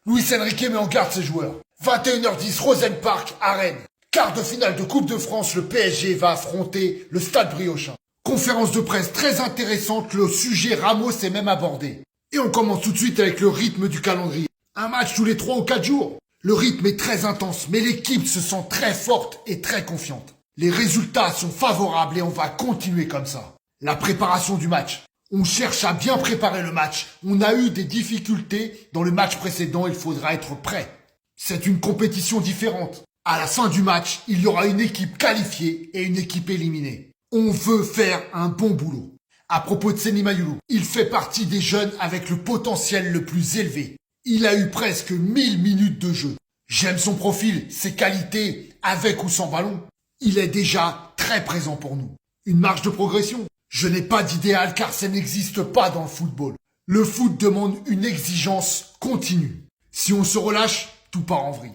Luis Enrique met en garde ses joueurs. 21h10, Rosenpark à Rennes. Quart de finale de Coupe de France, le PSG va affronter le Stade Briochin. Conférence de presse très intéressante, le sujet Ramos est même abordé. Et on commence tout de suite avec le rythme du calendrier. Un match tous les 3 ou 4 jours. Le rythme est très intense, mais l'équipe se sent très forte et très confiante. Les résultats sont favorables et on va continuer comme ça. La préparation du match. On cherche à bien préparer le match. On a eu des difficultés dans le match précédent, il faudra être prêt. C'est une compétition différente. À la fin du match, il y aura une équipe qualifiée et une équipe éliminée. On veut faire un bon boulot. À propos de Seny Mayulu, il fait partie des jeunes avec le potentiel le plus élevé. Il a eu presque 1000 minutes de jeu. J'aime son profil, ses qualités, avec ou sans ballon. Il est déjà très présent pour nous. Une marge de progression. Je n'ai pas d'idéal car ça n'existe pas dans le football. Le foot demande une exigence continue. Si on se relâche, tout part en vrille.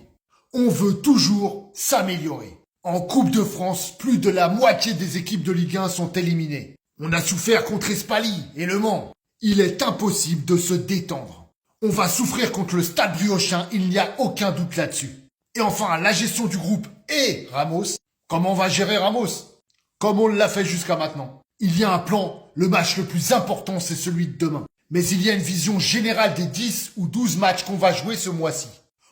On veut toujours s'améliorer. En Coupe de France, plus de la moitié des équipes de Ligue 1 sont éliminées. On a souffert contre Espali et Le Mans. Il est impossible de se détendre. On va souffrir contre le Stade Briochin, il n'y a aucun doute là-dessus. Et enfin, la gestion du groupe et Ramos. Comment on va gérer Ramos? Comme on l'a fait jusqu'à maintenant. Il y a un plan, le match le plus important c'est celui de demain. Mais il y a une vision générale des 10 ou 12 matchs qu'on va jouer ce mois-ci.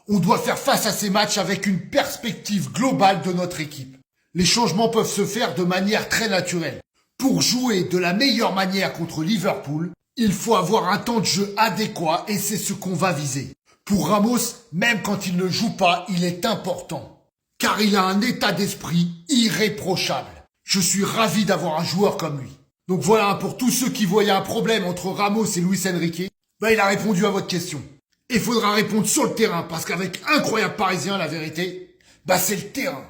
On doit faire face à ces matchs avec une perspective globale de notre équipe. Les changements peuvent se faire de manière très naturelle. Pour jouer de la meilleure manière contre Liverpool, il faut avoir un temps de jeu adéquat et c'est ce qu'on va viser. Pour Ramos, même quand il ne joue pas, il est important. Car il a un état d'esprit irréprochable. Je suis ravi d'avoir un joueur comme lui. Donc voilà, pour tous ceux qui voyaient un problème entre Ramos et Luis Enrique, il a répondu à votre question. Il faudra répondre sur le terrain, parce qu'avec Incroyable Parisien, la vérité, c'est le terrain.